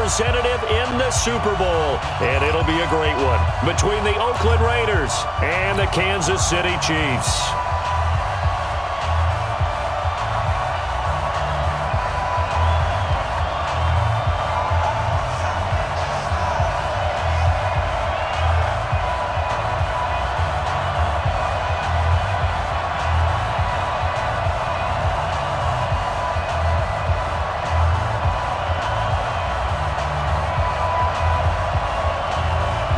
representative in the Super Bowl. And it'll be a great one between the Oakland Raiders and the Kansas City Chiefs.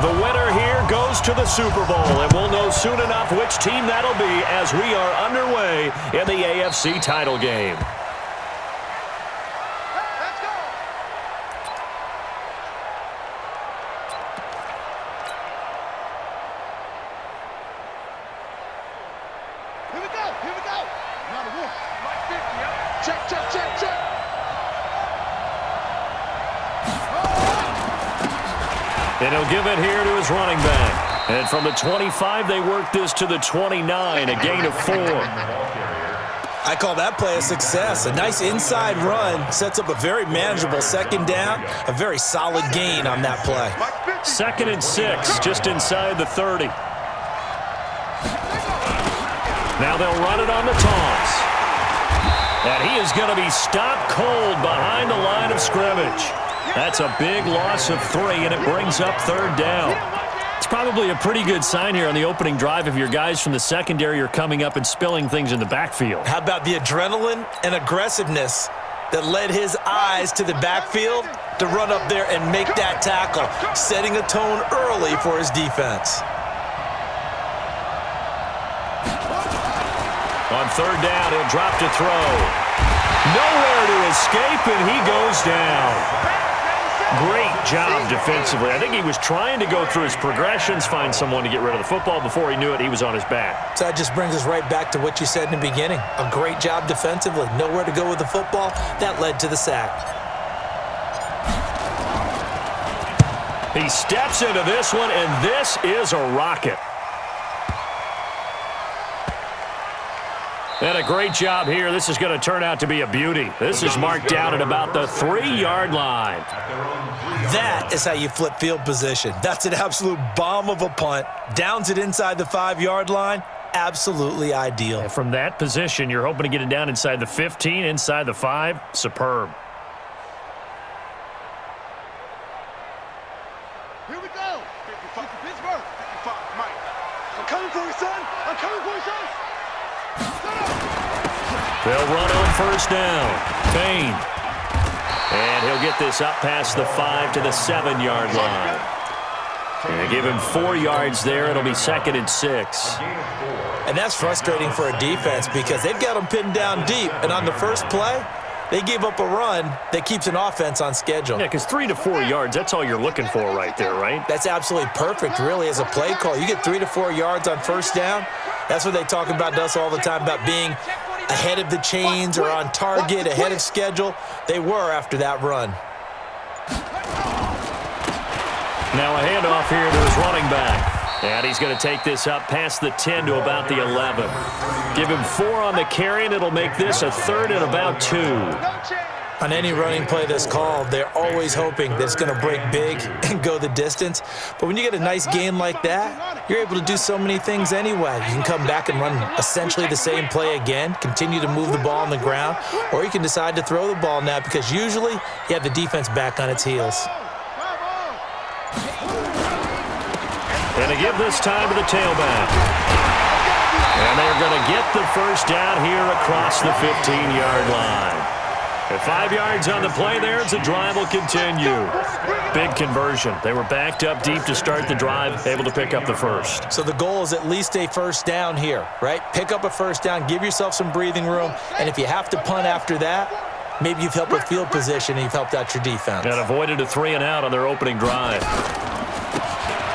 The winner here goes to the Super Bowl, and we'll know soon enough which team that'll be as we are underway in the AFC title game. Let's go. Here we go. Here we go. Now the wolf. Like 50, yeah. Check, check, check, check. And he'll give it here to his running back. And from the 25, they work this to the 29, a gain of 4. I call that play a success. A nice inside run sets up a very manageable second down, a very solid gain on that play. 2nd and 6, just inside the 30. Now they'll run it on the toss. And he is going to be stopped cold behind the line of scrimmage. That's a big loss of 3, and it brings up 3rd down. It's probably a pretty good sign here on the opening drive if your guys from the secondary are coming up and spilling things in the backfield. How about the adrenaline and aggressiveness that led his eyes to the backfield to run up there and make that tackle, setting a tone early for his defense. On 3rd down, he'll drop to throw. Nowhere to escape, and he goes down. Great job defensively. I think he was trying to go through his progressions, find someone to get rid of the football. Before he knew it, he was on his back. So that just brings us right back to what you said in the beginning. A great job defensively. Nowhere to go with the football. That led to the sack. He steps into this one, and this is a rocket. And a great job here. This is going to turn out to be a beauty. This is marked down at about the 3-yard line. That is how you flip field position. That's an absolute bomb of a punt. Downs it inside the 5-yard line. Absolutely ideal. And from that position, you're hoping to get it down inside the 15, inside the 5. Superb. Here we go. 55 Pittsburgh. 55 Mike. I'm coming for you, son. I'm coming for you, son. They'll run on 1st down. Payne. And he'll get this up past the 5 to the 7-yard line. And give him 4 yards there. It'll be 2nd and 6. And that's frustrating for a defense because they've got them pinned down deep. And on the first play, they gave up a run that keeps an offense on schedule. Yeah, because 3 to 4 yards, that's all you're looking for right there, right? That's absolutely perfect, really, as a play call. You get 3 to 4 yards on 1st down. That's what they talk about to us all the time, about being ahead of the chains or on target, ahead of schedule. They were after that run. Now a handoff here to his running back. And he's going to take this up past the 10 to about the 11. Give him 4 on the carry, and it'll make this a 3rd and about 2. On any running play that's called, they're always hoping that it's going to break big and go the distance. But when you get a nice gain like that, you're able to do so many things anyway. You can come back and run essentially the same play again, continue to move the ball on the ground, or you can decide to throw the ball now because usually you have the defense back on its heels. And to give this time to the tailback. And they're going to get the 1st down here across the 15-yard line. At 5 yards on the play there, as the drive will continue. Big conversion. They were backed up deep to start the drive, able to pick up the 1st. So the goal is at least a 1st down here, right? Pick up a 1st down, give yourself some breathing room, and if you have to punt after that, maybe you've helped with field position and you've helped out your defense. And avoided a 3-and-out on their opening drive.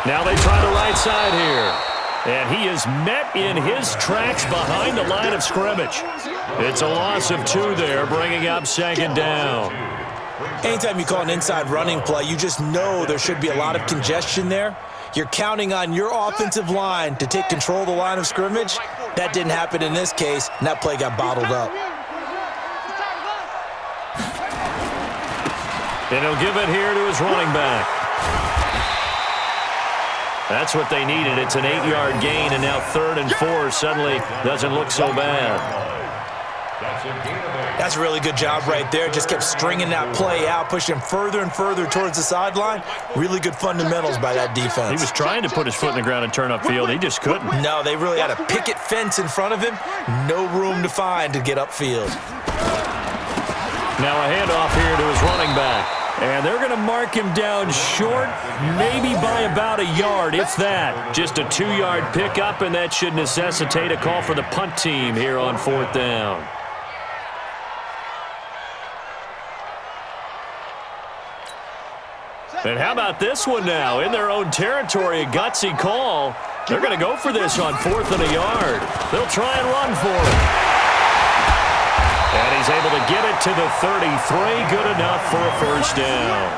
Now they try the right side here. And he is met in his tracks behind the line of scrimmage. It's a loss of 2 there, bringing up 2nd down. Anytime you call an inside running play, you just know there should be a lot of congestion there. You're counting on your offensive line to take control of the line of scrimmage. That didn't happen in this case, and that play got bottled up. And he'll give it here to his running back. That's what they needed. It's an 8-yard gain, and now 3rd and 4 suddenly doesn't look so bad. That's a really good job right there. Just kept stringing that play out, pushing further and further towards the sideline. Really good fundamentals by that defense. He was trying to put his foot in the ground and turn upfield. He just couldn't. No, they really had a picket fence in front of him. No room to find to get upfield. Now a handoff here to his running back. And they're going to mark him down short, maybe by about a yard, if that. Just a 2-yard pickup, and that should necessitate a call for the punt team here on 4th down. And how about this one now? In their own territory, a gutsy call. They're going to go for this on 4th and a yard. They'll try and run for it. And he's able to get it to the 33. Good enough for a first down.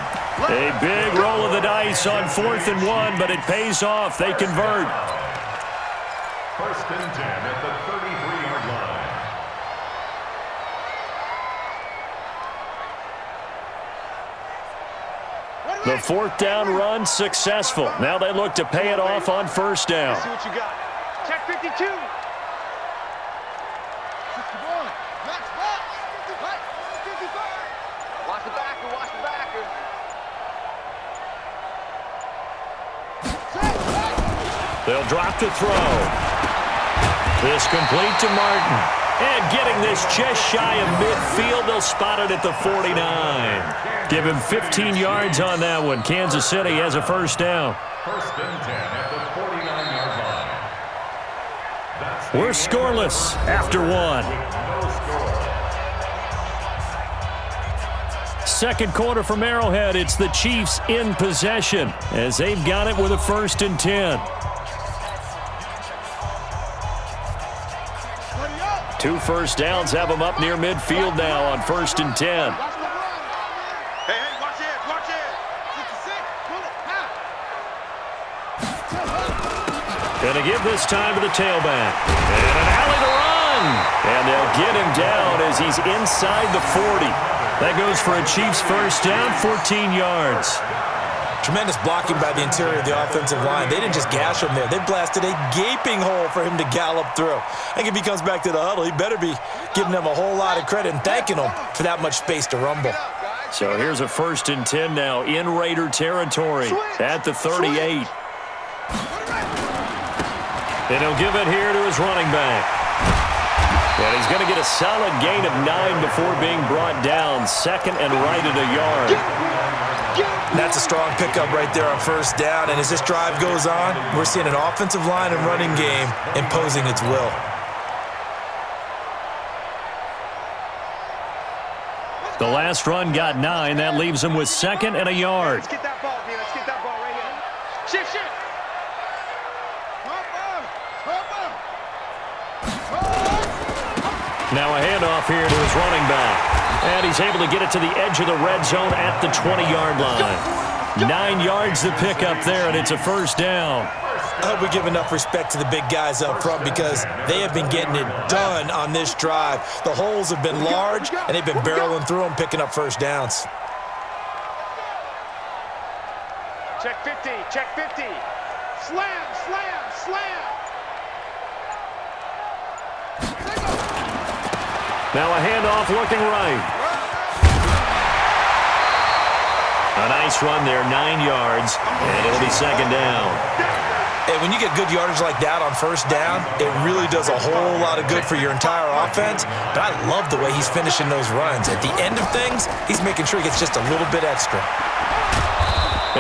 A big roll of the dice on 4th and 1, but it pays off. They convert. 1st and 10 at the 33-yard line. The 4th down run successful. Now they look to pay it off on 1st down. See what you got. Check 52. 61. Max back. 55. Watch the backer. Watch the backer. They'll drop the throw. This complete to Martin. And getting this just shy of midfield, they'll spot it at the 49. Give him 15 yards on that one. Kansas City has a first down. 1st and 10 at the 49-yard line. We're scoreless after 1. Second quarter from Arrowhead. It's the Chiefs in possession as they've got it with a 1st and 10. 2 first downs have them up near midfield now on 1st and 10. Hey, watch it, watch it. 66, pull it, Gonna give this time to the tailback. And an alley to run. And they'll get him down as he's inside the 40. That goes for a Chiefs first down, 14 yards. Tremendous blocking by the interior of the offensive line. They didn't just gash him there. They blasted a gaping hole for him to gallop through. I think if he comes back to the huddle, he better be giving them a whole lot of credit and thanking them for that much space to rumble. So here's a 1st and 10 now in Raider territory at the 38. And he'll give it here to his running back. And he's going to get a solid gain of 9 before being brought down. 2nd and right at a yard. That's a strong pickup right there on 1st down. And as this drive goes on, we're seeing an offensive line and running game imposing its will. The last run got 9. That leaves him with 2nd and a yard. Let's get that ball, man. Let's get that ball right here. Shift, shift. Now a handoff here to his running back. And he's able to get it to the edge of the red zone at the 20-yard line. 9 yards to pick up there, and it's a first down. I hope we give enough respect to the big guys up front because they have been getting it done on this drive. The holes have been large, and they've been barreling through them, picking up first downs. Check 50, check 50. Slam, slam, slam. Now a handoff looking right. A nice run there, 9 yards, and it'll be 2nd down. And when you get good yardage like that on 1st down, it really does a whole lot of good for your entire offense. But I love the way he's finishing those runs. At the end of things, he's making sure he gets just a little bit extra.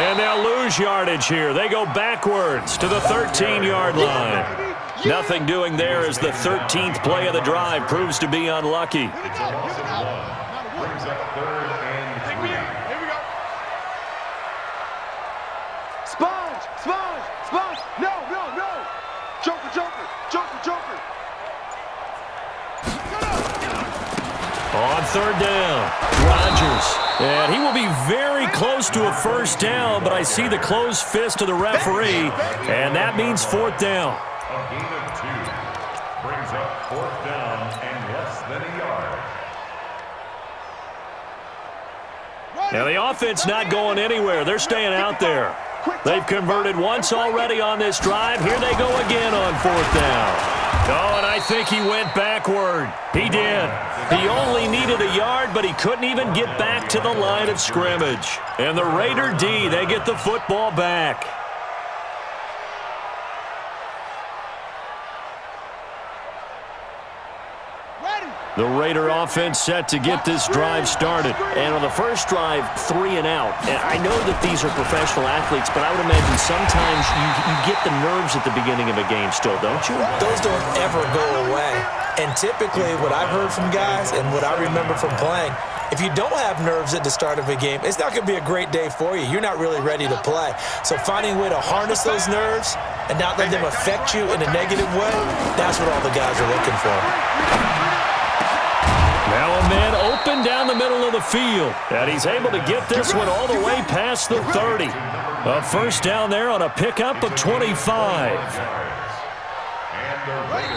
And they'll lose yardage here. They go backwards to the 13-yard line. Nothing doing there as the 13th play of the drive proves to be unlucky. Brings up 3rd and 3. Here we go. Sponge, sponge, sponge. No, no, no. Joker, joker, joker, joker. On 3rd down, Rodgers. And he will be very close to a first down, but I see the closed fist of the referee, and that means 4th down. A gain of 2. Brings up 4th down and less than a yard. Now the offense not going anywhere. They're staying out there. They've converted once already on this drive. Here they go again on 4th down. Oh, and I think he went backward. He did. He only needed a yard, but he couldn't even get back to the line of scrimmage. And the Raider D, they get the football back. The Raider offense set to get this drive started. And on the first drive, 3 and out. And I know that these are professional athletes, but I would imagine sometimes you get the nerves at the beginning of a game still, don't you? Those don't ever go away. And typically what I've heard from guys and what I remember from playing, if you don't have nerves at the start of a game, it's not going to be a great day for you. You're not really ready to play. So finding a way to harness those nerves and not let them affect you in a negative way, that's what all the guys are looking for. Now a man open down the middle of the field. And he's able to get this one all the way past the 30. A first down there on a pickup of 25.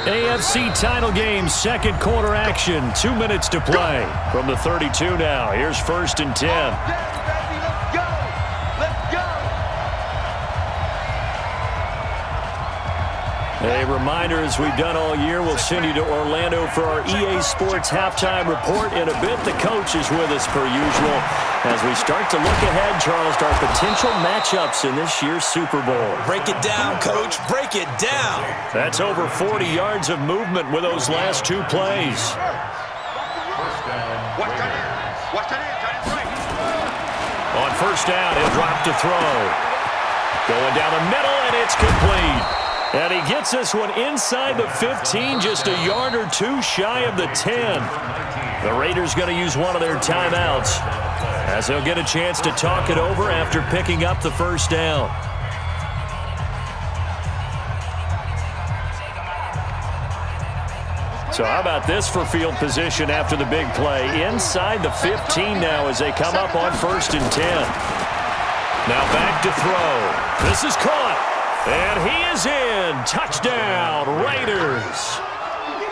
AFC title game, second quarter action. 2 minutes to play. From the 32 now, here's 1st and 10. A reminder, as we've done all year, we'll send you to Orlando for our EA Sports halftime report. In a bit, the coach is with us per usual. As we start to look ahead, Charles, to our potential matchups in this year's Super Bowl. Break it down, Coach. Break it down. That's over 40 yards of movement with those last 2 plays. On 1st down, he'll drop to throw. Going down the middle, and it's complete. And he gets this one inside the 15, just a yard or 2 shy of the 10. The Raiders going to use one of their timeouts as they'll get a chance to talk it over after picking up the first down. So how about this for field position after the big play? Inside the 15 now as they come up on 1st and 10. Now back to throw. This is caught. And he is in. Touchdown, Raiders.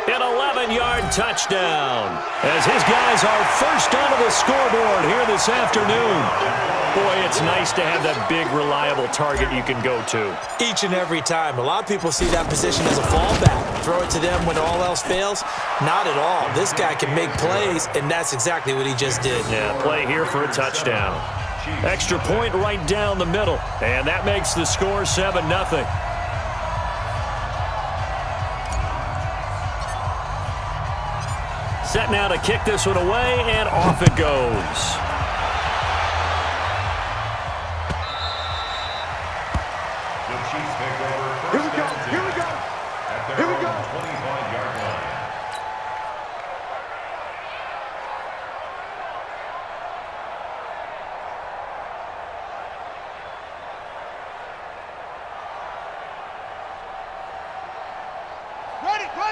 An 11-yard touchdown as his guys are first onto the scoreboard here this afternoon. Boy, it's nice to have that big, reliable target you can go to. Each and every time. A lot of people see that position as a fallback. Throw it to them when all else fails. Not at all. This guy can make plays, and that's exactly what he just did. Yeah, play here for a touchdown. Extra point right down the middle, and that makes the score 7-0. Set now to kick this one away, and off it goes. Here we go. Here we go. Here we go. 25-yard line.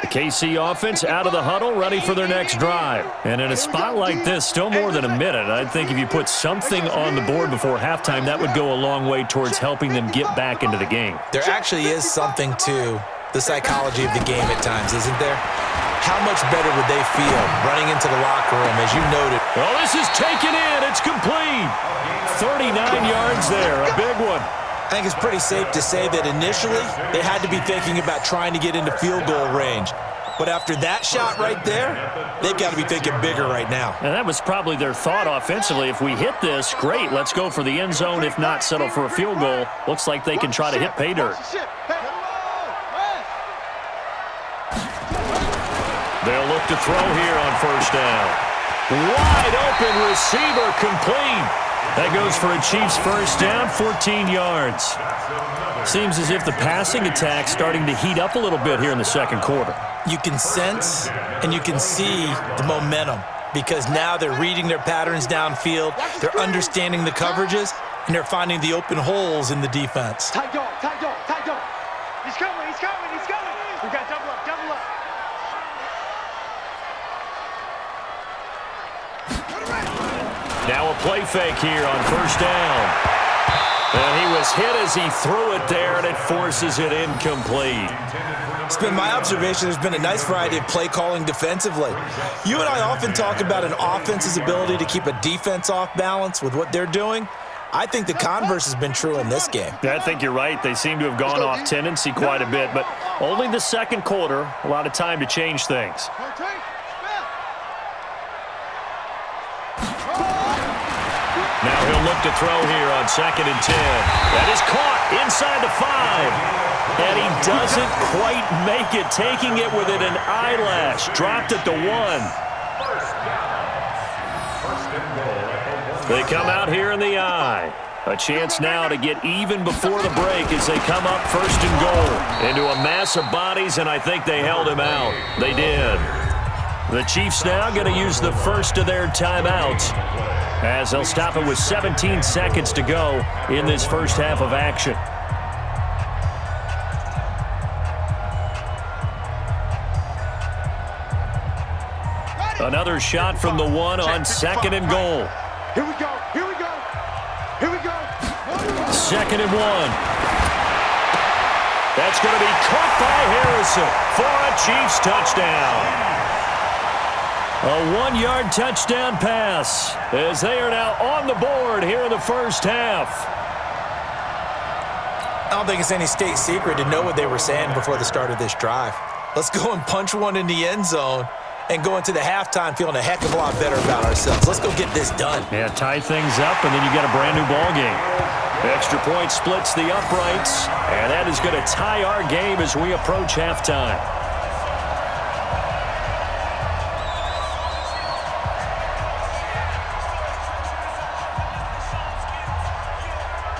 The KC offense out of the huddle, ready for their next drive. And in a spot like this, still more than a minute, I think if you put something on the board before halftime, that would go a long way towards helping them get back into the game. There actually is something to the psychology of the game at times, isn't there? How much better would they feel running into the locker room, as you noted? Well, this is taken in. It's complete. 39 yards there, a big one. I think it's pretty safe to say that initially they had to be thinking about trying to get into field goal range. But after that shot right there, they've got to be thinking bigger right now. And that was probably their thought offensively. If we hit this, great. Let's go for the end zone. If not, settle for a field goal. Looks like they can try to hit pay dirt. They'll look to throw here on 1st down. Wide open receiver, complete. That goes for a Chiefs first down, 14 yards. Seems as if the passing attack's starting to heat up a little bit here in the second quarter. You can sense and you can see the momentum because now they're reading their patterns downfield, they're understanding the coverages, and they're finding the open holes in the defense. Tight dog, tight dog, tight dog. He's coming, he's coming, he's coming. We got double up, double up. Now a play fake here on 1st down. And he was hit as he threw it there, and it forces it incomplete. It's been my observation there's been a nice variety of play calling defensively. You and I often talk about an offense's ability to keep a defense off balance with what they're doing. I think the converse has been true in this game. I think you're right. They seem to have gone off tendency quite a bit, but only the second quarter, a lot of time to change things. Now he'll look to throw here on 2nd and 10. That is caught inside the 5. And he doesn't quite make it, taking it within an eyelash. Dropped at the 1. They come out here in the I. A chance now to get even before the break as they come up 1st and goal. Into a mass of bodies, and I think they held him out. They did. The Chiefs now going to use the first of their timeouts, as they'll stop it with 17 seconds to go in this first half of action. Another shot from the 1 on 2nd and goal. Here we go. Here we go. Here we go. 2nd and 1. That's going to be caught by Harrison for a Chiefs touchdown. A 1-yard touchdown pass as they are now on the board here in the first half. I don't think it's any state secret to know what they were saying before the start of this drive. Let's go and punch one in the end zone and go into the halftime feeling a heck of a lot better about ourselves. Let's go get this done. Yeah, tie things up, and then you get a brand new ball game. Extra point splits the uprights, and that is going to tie our game as we approach halftime.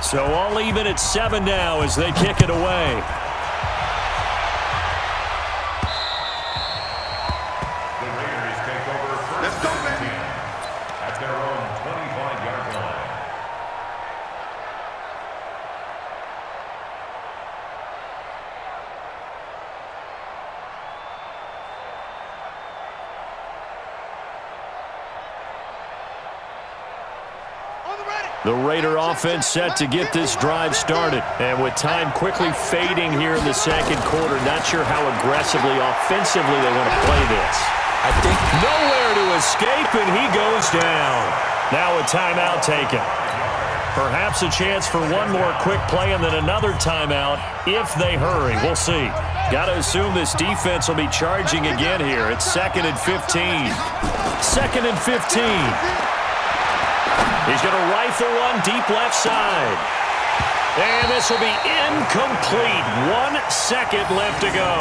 So all even at 7 now as they kick it away. At their own 25-yard line. The Raider offense set to get this drive started. And with time quickly fading here in the second quarter, not sure how aggressively, offensively they want to play this. I think Nowhere to escape, and he goes down. Now a timeout taken. Perhaps a chance for one more quick play and then another timeout if they hurry. We'll see. Got to assume this defense will be charging again here. It's 2nd and 15. 2nd and 15. He's going to rifle one deep left side. And this will be incomplete. 1 second left to go.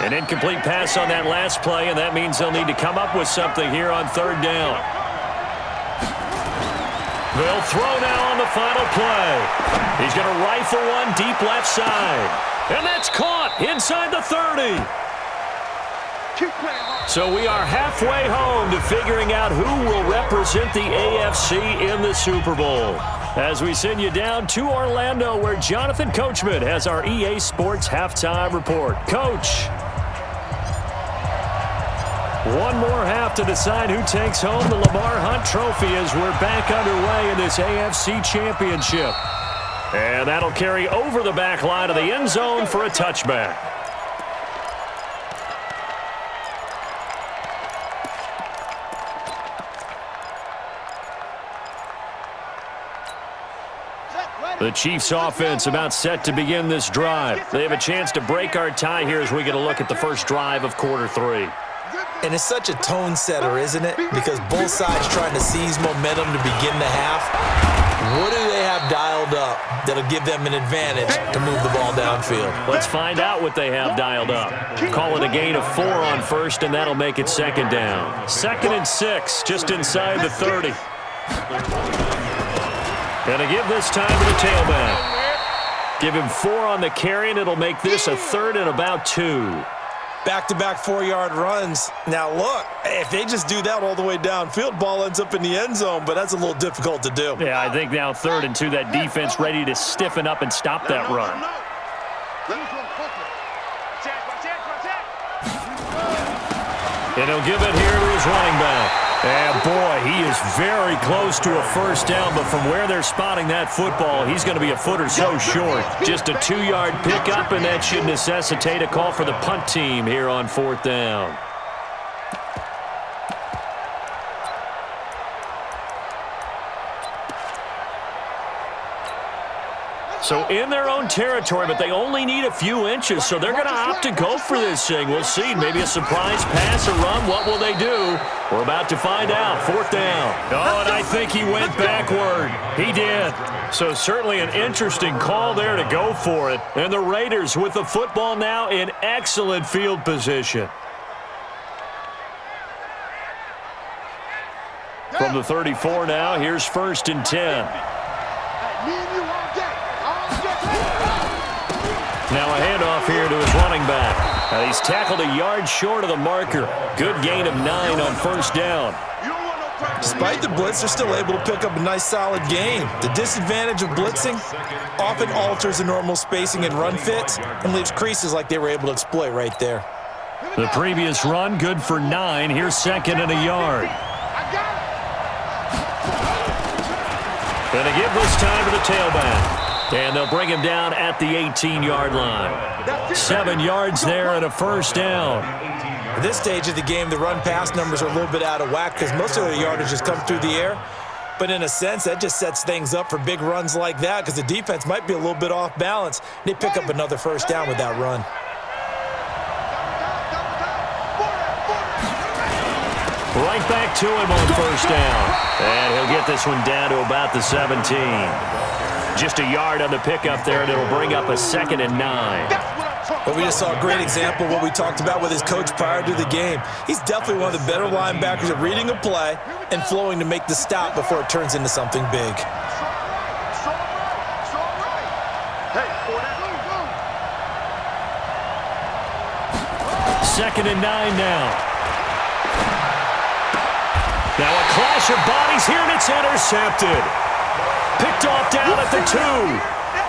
An incomplete pass on that last play, and that means they'll need to come up with something here on 3rd down. They'll throw now on the final play. He's going to rifle one deep left side. And that's caught inside the 30. So we are halfway home to figuring out who will represent the AFC in the Super Bowl. As we send you down to Orlando, where Jonathan Coachman has our EA Sports Halftime Report. Coach. One more half to decide who takes home the Lamar Hunt Trophy as we're back underway in this AFC Championship. And that'll carry over the back line of the end zone for a touchback. The Chiefs offense about set to begin this drive. They have a chance to break our tie here as we get a look at the first drive of quarter 3. And it's such a tone setter, isn't it? Because both sides trying to seize momentum to begin the half. What do they have dialed up that'll give them an advantage to move the ball downfield? Let's find out what they have dialed up. Call it a gain of 4 on 1st, and that'll make it 2nd down. 2nd and 6, just inside the 30. Gonna give this time to the tailback. Give him 4 on the carry, and it'll make this a 3rd and about 2. Back-to-back 4-yard runs. Now, look, if they just do that all the way downfield, ball ends up in the end zone, but that's a little difficult to do. Yeah, I think now 3rd and 2, that defense ready to stiffen up and stop that run. And he'll give it here to his running back. And boy, he is very close to a first down, but from where they're spotting that football, he's going to be a foot or so short. Just a 2-yard pickup, and that should necessitate a call for the punt team here on 4th down. So in their own territory, but they only need a few inches, so they're going to opt to go for this thing. We'll see. Maybe a surprise pass or run. What will they do? We're about to find out. 4th down. Oh, and I think he went backward. He did. So certainly an interesting call there to go for it. And the Raiders with the football now in excellent field position. From the 34 now, here's 1st and 10. Now a handoff here to his running back. He's tackled a yard short of the marker. Good gain of 9 on 1st down. Despite the blitz, they're still able to pick up a nice solid gain. The disadvantage of blitzing often alters the normal spacing and run fits and leaves creases like they were able to exploit right there. The previous run good for 9. Here's 2nd and a yard. Going to give this time to the tailback. And they'll bring him down at the 18-yard line. 7 yards there and a first down. At this stage of the game, the run-pass numbers are a little bit out of whack because most of the yardage has come through the air. But in a sense, that just sets things up for big runs like that because the defense might be a little bit off balance. They pick up another first down with that run. Right back to him on first down. And he'll get this one down to about the 17. Just a yard on the pickup there, and it'll bring up a 2nd and 9. But we just saw a great example of what we talked about with his coach prior to the game. He's definitely one of the better linebackers at reading a play and flowing to make the stop before it turns into something big. Second and 9 now. Now a clash of bodies here, and it's intercepted. Picked off down at the 2.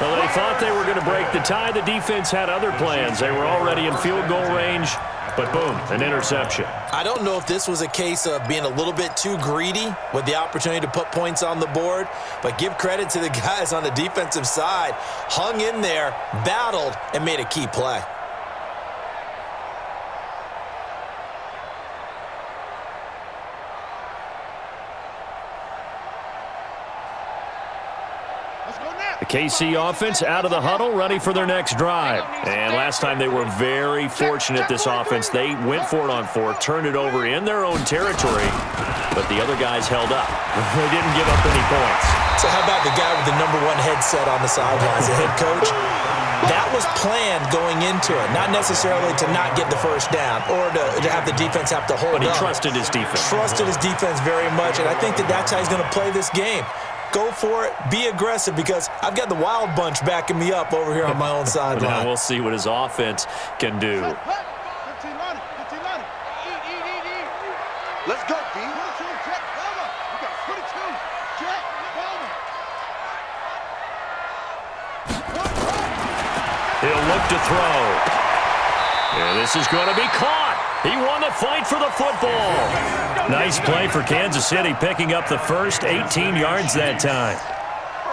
Well, they thought they were going to break the tie. The defense had other plans. They were already in field goal range, but boom, an interception. I don't know if this was a case of being a little bit too greedy with the opportunity to put points on the board, but give credit to the guys on the defensive side. Hung in there, battled, and made a key play. The KC offense out of the huddle, ready for their next drive. And last time they were very fortunate, this offense. They went for it on 4th, turned it over in their own territory, but the other guys held up. They didn't give up any points. So how about the guy with the #1 headset on the sidelines, the head coach? That was planned going into it, not necessarily to not get the first down or to have the defense have to hold up. But he trusted his defense. Trusted his defense very much, and I think that's how he's going to play this game. Go for it. Be aggressive because I've got the wild bunch backing me up over here on my own sideline. Now we'll see what his offense can do. Let's go, B. He'll look to throw. Yeah, this is going to be caught. He won the fight for the football. Nice play for Kansas City, picking up the first 18 yards that time.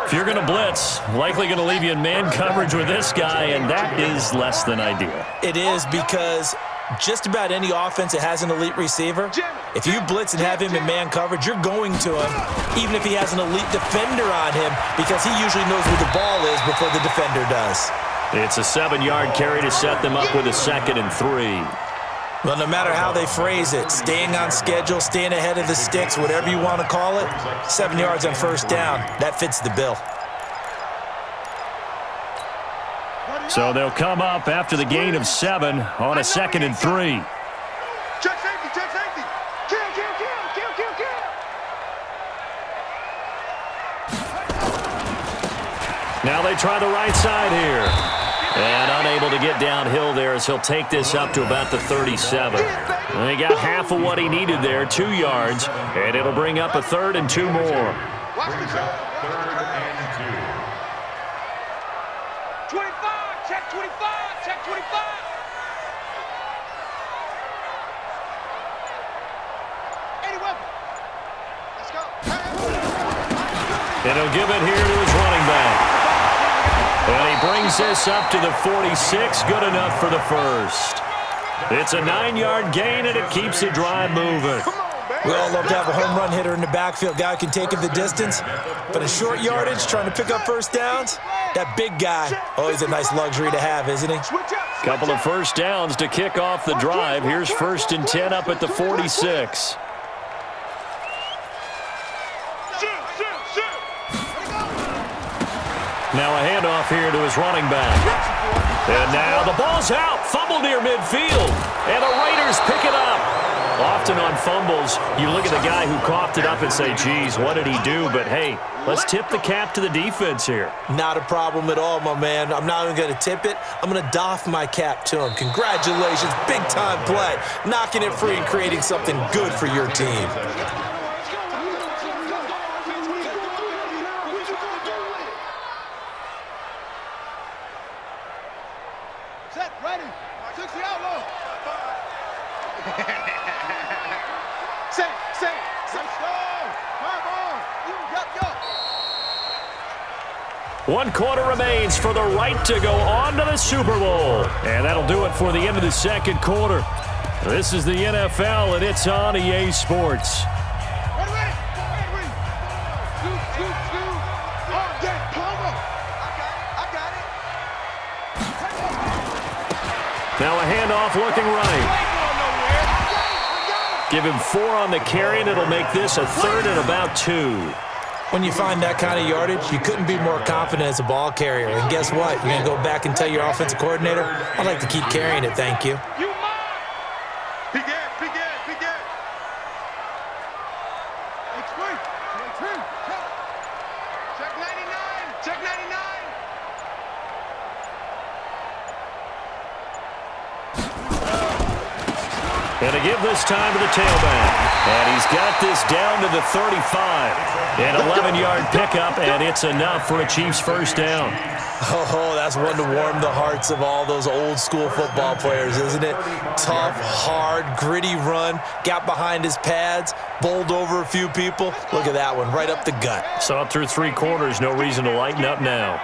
If you're going to blitz, likely going to leave you in man coverage with this guy, and that is less than ideal. It is because just about any offense that has an elite receiver, if you blitz and have him in man coverage, you're going to him, even if he has an elite defender on him, because he usually knows where the ball is before the defender does. It's a 7-yard carry to set them up with a 2nd and 3. Well, no matter how they phrase it, staying on schedule, staying ahead of the sticks, whatever you want to call it, 7 yards on first down, that fits the bill. So they'll come up after the gain of 7 on a 2nd and 3. Check safety, check safety. Kill, kill, kill, kill, kill, kill. Now they try the right side here. And unable to get downhill there as he'll take this up to about the 37. And he got half of what he needed there, 2 yards, and it'll bring up a 3rd and 2 more. Watch the shot. 3rd and 2. 25, check 25, check 25. Any weapon. And he'll give it here to his running back. And he brings this up to the 46. Good enough for the first. It's a 9-yard gain, and it keeps the drive moving. We all love to have a home run hitter in the backfield. Guy who can take it the distance. But in short yardage, trying to pick up first downs, that big guy, always a nice luxury to have, isn't he? Couple of first downs to kick off the drive. Here's 1st and 10 up at the 46. Now a handoff here to his running back. And now the ball's out. Fumble near midfield. And the Raiders pick it up. Often on fumbles, you look at the guy who coughed it up and say, geez, what did he do? But, hey, let's tip the cap to the defense here. Not a problem at all, my man. I'm not even going to tip it. I'm going to doff my cap to him. Congratulations. Big-time play. Knocking it free and creating something good for your team. Set, ready. 60 outlaw. Set. Let's go. Come on. Yup. 1 quarter remains for the right to go on to the Super Bowl. And that'll do it for the end of the second quarter. This is the NFL, and it's on EA Sports. Ready. Scoot. Oh, yeah, Palmer. I got it. Now a handoff looking right. Give him 4 on the carry, and it'll make this a 3rd and about 2. When you find that kind of yardage, you couldn't be more confident as a ball carrier. And guess what? You're going to go back and tell your offensive coordinator, I'd like to keep carrying it, thank you. Be good. Check 99. And to give this time to the tailback. And he's got this down to the 35. An 11-yard pickup, and it's enough for a Chiefs first down. Oh, that's one to warm the hearts of all those old-school football players, isn't it? Tough, hard, gritty run, got behind his pads, bowled over a few people. Look at that one, right up the gut. Saw it through 3 quarters, no reason to lighten up now.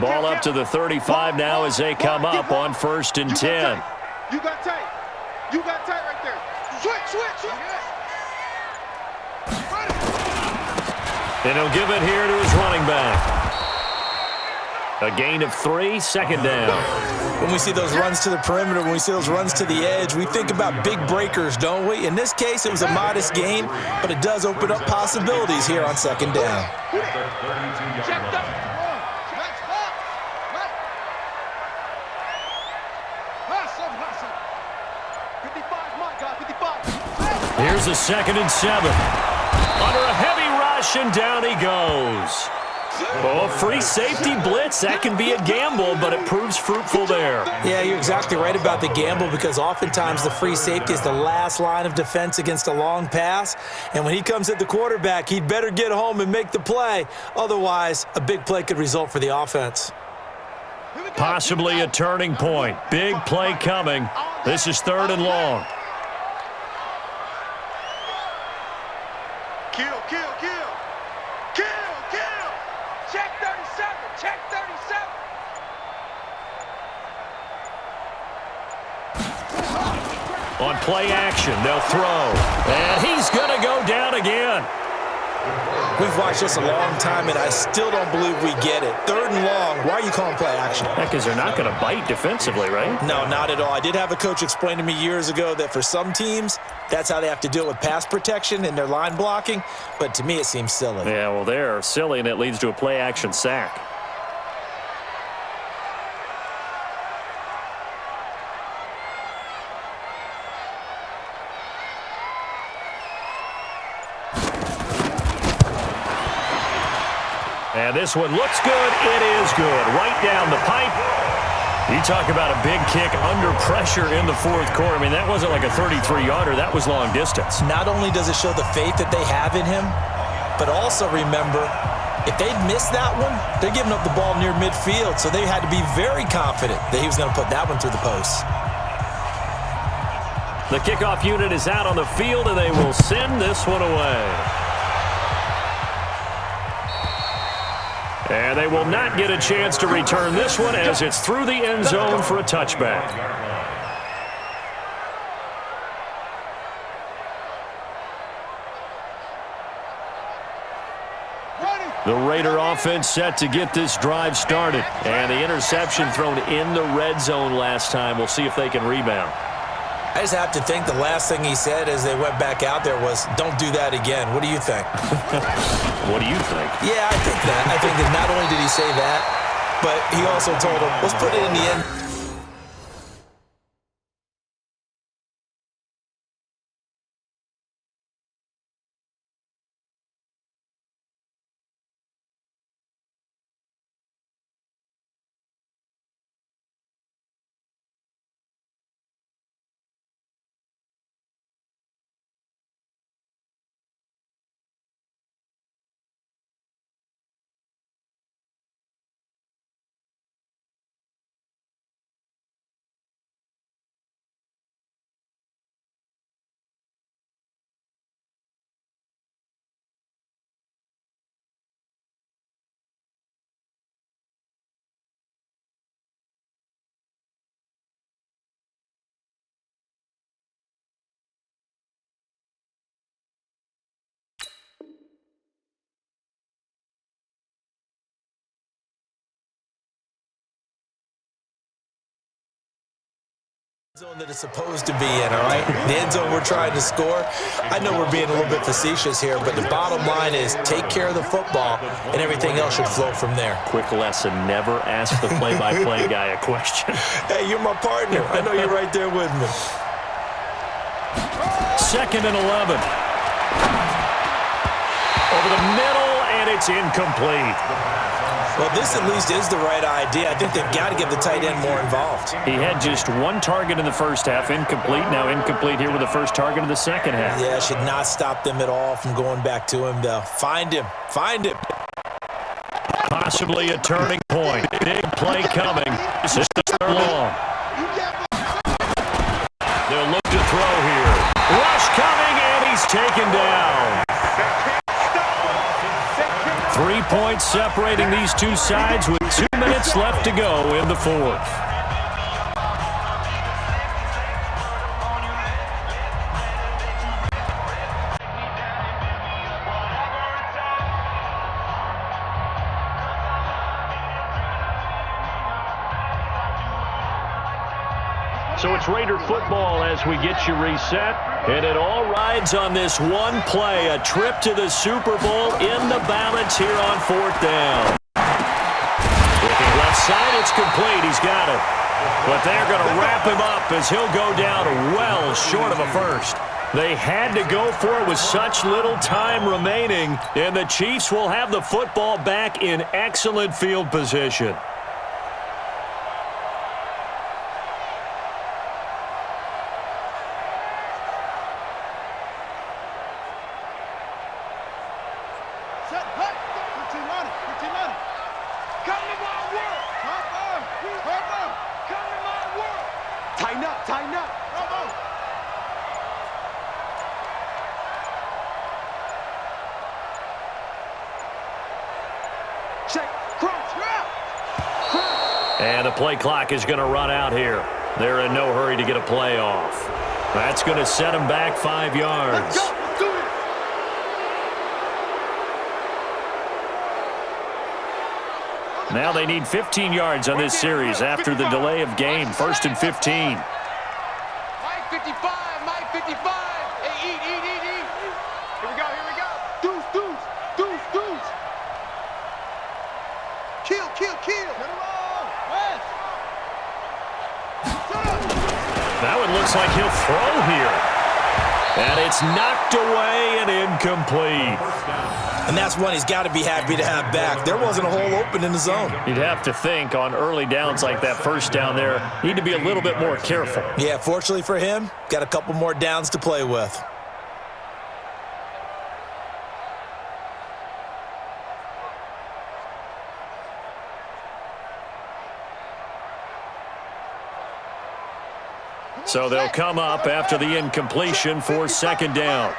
Ball up to the 35 now as they come up on 1st and 10. You got tight right there. Switch. And he'll give it here to his running back. A gain of 3, 2nd down. When we see those runs to the perimeter, when we see those runs to the edge, we think about big breakers, don't we? In this case, it was a modest gain, but it does open up possibilities here on 2nd down. Checked up. Here's a 2nd and 7. Under a heavy rush, and down he goes. Oh, free safety blitz. That can be a gamble, but it proves fruitful there. Yeah, you're exactly right about the gamble because oftentimes the free safety is the last line of defense against a long pass. And when he comes at the quarterback, he'd better get home and make the play. Otherwise, a big play could result for the offense. Possibly a turning point. Big play coming. This is 3rd and long. Kill. Check 37. On play action, they'll throw. And he's going to go down again. We've watched this a long time, and I still don't believe we get it. 3rd and long. Why are you calling play action? Because they're not going to bite defensively, right? No, not at all. I did have a coach explain to me years ago that for some teams, that's how they have to deal with pass protection and their line blocking. But to me, it seems silly. Yeah, well, they're silly, and it leads to a play action sack. And this one looks good. It is good. Right down the pipe. You talk about a big kick under pressure in the 4th quarter. I mean, that wasn't like a 33-yarder. That was long distance. Not only does it show the faith that they have in him, but also remember, if they'd missed that one, they're giving up the ball near midfield, so they had to be very confident that he was going to put that one through the post. The kickoff unit is out on the field, and they will send this one away. And they will not get a chance to return this one as it's through the end zone for a touchback. The Raider offense set to get this drive started. And the interception thrown in the red zone last time. We'll see if they can rebound. I just have to think the last thing he said as they went back out there was, don't do that again. What do you think? What do you think? Yeah, I think that. I think that not only did he say that, but he also told him, let's put it in the end. Zone that it's supposed to be in, all right? The end zone we're trying to score. I know we're being a little bit facetious here, but the bottom line is take care of the football, and everything else should flow from there. Quick lesson, never ask the play-by-play guy a question. Hey, you're my partner. I know you're right there with me. 2nd and 11. Over the middle, and it's incomplete. Well, this at least is the right idea. I think they've got to get the tight end more involved. He had just one target in the first half, incomplete. Now incomplete here with the first target of the second half. Yeah, should not stop them at all from going back to him, though. Find him. Find him. Possibly a turning point. Big play coming. This is long. They'll look to throw here. Rush coming, and he's taken down. 3 points separating these two sides with 2 minutes left to go in the fourth. So it's Raider football as we get you reset. And it all rides on this one play, a trip to the Super Bowl in the balance here on 4th down. Looking left side, it's complete. He's got it. But they're going to wrap him up as he'll go down well short of a first. They had to go for it with such little time remaining, and the Chiefs will have the football back in excellent field position. Tighten up. Check. Cross. And the play clock is going to run out here. They're in no hurry to get a play off. That's going to set them back 5 yards. Let's go. Let's do it. Now they need 15 yards on this series after the delay of game. 1st and 15. Mike 55. Mike 55. Hey, eat. Here we go. Deuce. Kill. That one looks like he'll throw here. And it's knocked away and incomplete. And that's one he's got to be happy to have back. There wasn't a hole open in the zone. You'd have to think on early downs like that first down there, need to be a little bit more careful. Yeah, fortunately for him, got a couple more downs to play with. So they'll come up after the incompletion for 2nd down.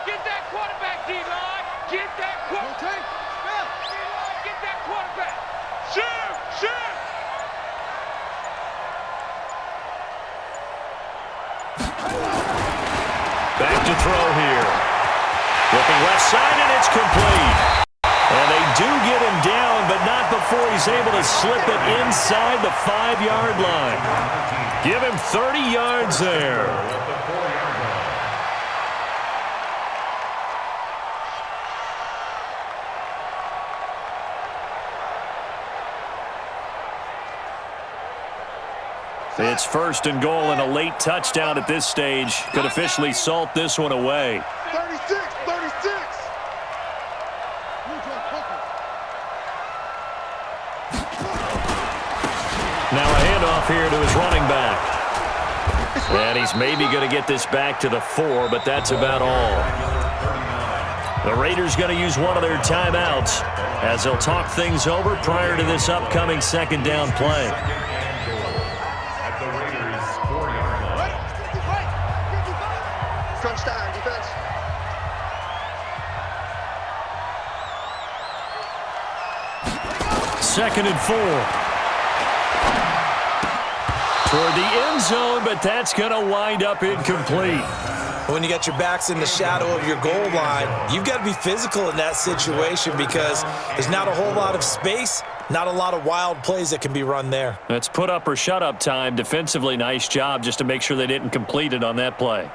Get that quarterback, D-line. Get that quarterback. Get that quarterback. Back to throw here. Looking left side, and it's complete. And they do get him down, but not before he's able to slip it inside the 5-yard line. Give him 30 yards there. It's 1st and goal, and a late touchdown at this stage could officially salt this one away. 36. Now a handoff here to his running back. And he's maybe going to get this back to the 4, but that's about all. The Raiders going to use one of their timeouts as they'll talk things over prior to this upcoming 2nd down play. Crunch time, defense. Second and 4. Toward the end zone, but that's going to wind up incomplete. When you got your backs in the shadow of your goal line, you've got to be physical in that situation because there's not a whole lot of space, not a lot of wild plays that can be run there. That's put up or shut up time. Defensively, nice job just to make sure they didn't complete it on that play.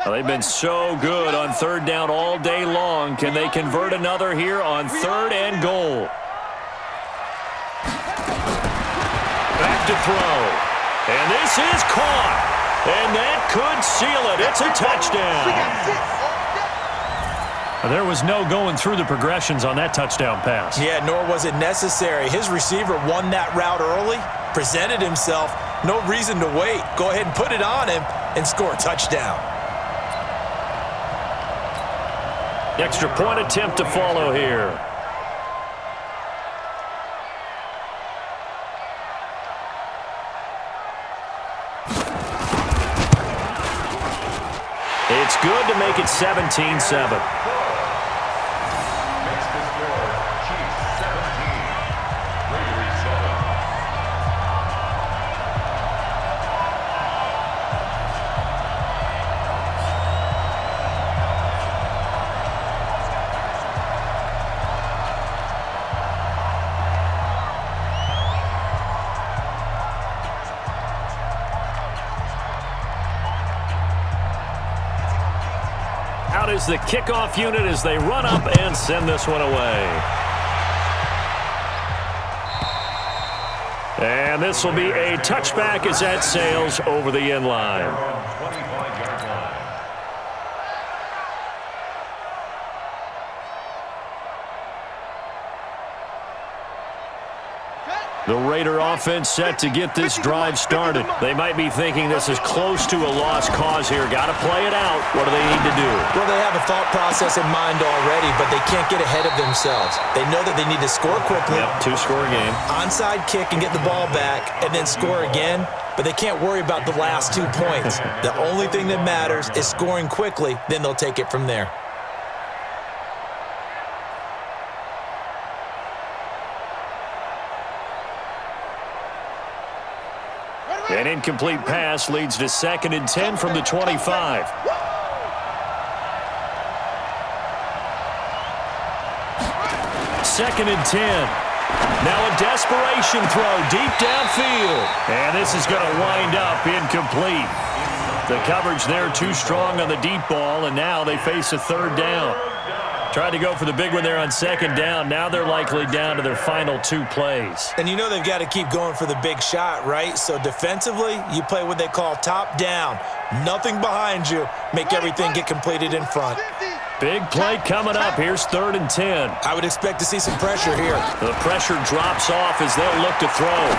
Well, they've been so good on 3rd down all day long. Can they convert another here on 3rd and goal? Back to throw. And this is caught. And that could seal it. It's a touchdown. There was no going through the progressions on that touchdown pass. Yeah, nor was it necessary. His receiver won that route early, presented himself. No reason to wait. Go ahead and put it on him and score a touchdown. Extra point attempt to follow here. It's good to make it 17-7. Out is the kickoff unit as they run up and send this one away. And this will be a touchback as that sails over the end line. The Raider offense set to get this drive started. They might be thinking this is close to a lost cause here. Got to play it out. What do they need to do? Well, they have a thought process in mind already, but they can't get ahead of themselves. They know that they need to score quickly. Yep, 2-score game. Onside kick and get the ball back and then score again, but they can't worry about the last 2 points. The only thing that matters is scoring quickly, then they'll take it from there. An incomplete pass leads to 2nd and 10 from the 25. Second and 10. Now a desperation throw deep downfield. And this is going to wind up incomplete. The coverage there too strong on the deep ball, and now they face a 3rd down. Tried to go for the big one there on 2nd down. Now they're likely down to their final 2 plays. And you know they've got to keep going for the big shot, right? So defensively, you play what they call top down. Nothing behind you. Make everything get completed in front. Big play coming up. Here's 3rd and 10. I would expect to see some pressure here. The pressure drops off as they'll look to throw.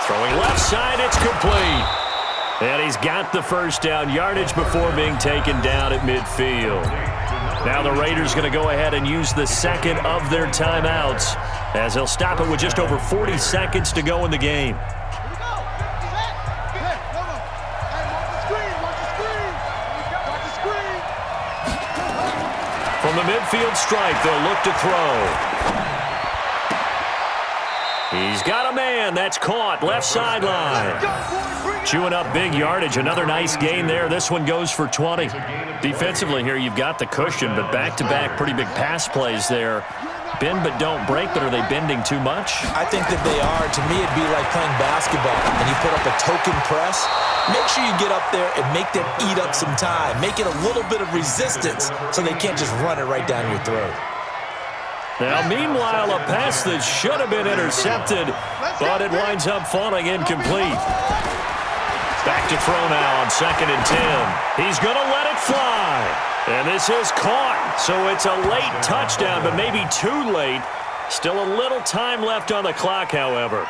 Throwing left side, it's complete. And he's got the 1st down yardage before being taken down at midfield. Now the Raiders going to go ahead and use the 2nd of their timeouts as they'll stop it with just over 40 seconds to go in the game. From the midfield stripe, they'll look to throw. He's got a man. That's caught. Left sideline. Chewing up big yardage. Another nice gain there. This one goes for 20. Defensively here, you've got the cushion, but back-to-back pretty big pass plays there. Bend but don't break, but are they bending too much? I think that they are. To me, it'd be like playing basketball, and you put up a token press. Make sure you get up there and make them eat up some time. Make it a little bit of resistance so they can't just run it right down your throat. Now, meanwhile, a pass that should have been intercepted, but it winds up falling incomplete. Back to throw now on 2nd and 10. He's going to let it fly. And this is caught. So it's a late touchdown, but maybe too late. Still a little time left on the clock, however.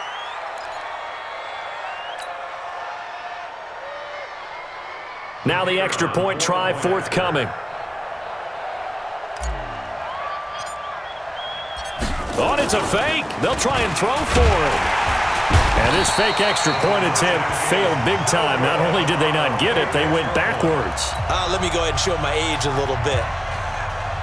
Now the extra point try forthcoming. Oh, it's a fake. They'll try and throw for it. And this fake extra point attempt failed big time. Not only did they not get it, they went backwards. Let me go ahead and show my age a little bit.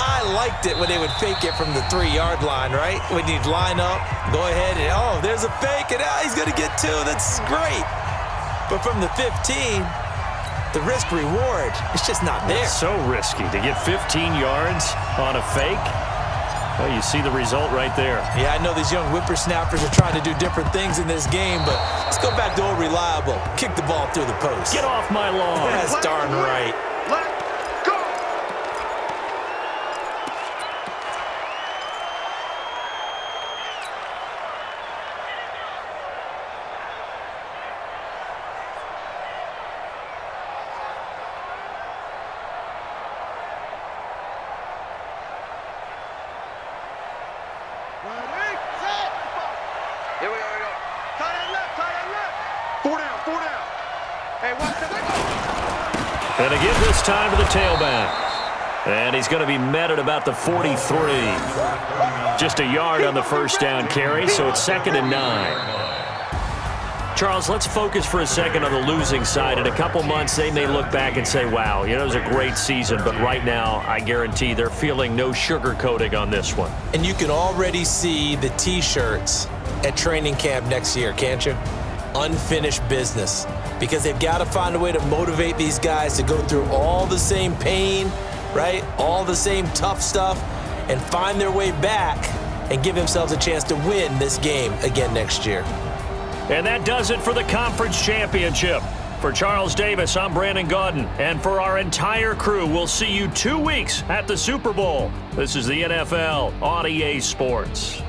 I liked it when they would fake it from the 3-yard line, right? When you'd line up, go ahead and, oh, there's a fake, and he's going to get 2. That's great. But from the 15, the risk-reward, it's just not there. It's so risky to get 15 yards on a fake. Well, you see the result right there. Yeah, I know these young whippersnappers are trying to do different things in this game, but let's go back to old reliable. Kick the ball through the post. Get off my lawn. That's darn right. Let's go. Ready, set. Here we go. Tight end left. 4 down. Hey, watch that. And to give this time to the tailback. And he's going to be met at about the 43. Just a yard on the first down carry, so it's 2nd and 9. Charles, let's focus for a second on the losing side. In a couple months, they may look back and say, wow, it was a great season. But right now, I guarantee they're feeling no sugarcoating on this one. And you can already see the T-shirts at training camp next year, can't you? Unfinished business. Because they've got to find a way to motivate these guys to go through all the same pain, right? All the same tough stuff, and find their way back and give themselves a chance to win this game again next year. And that does it for the conference championship. For Charles Davis, I'm Brandon Gaudin. And for our entire crew, we'll see you 2 weeks at the Super Bowl. This is the NFL on EA Sports.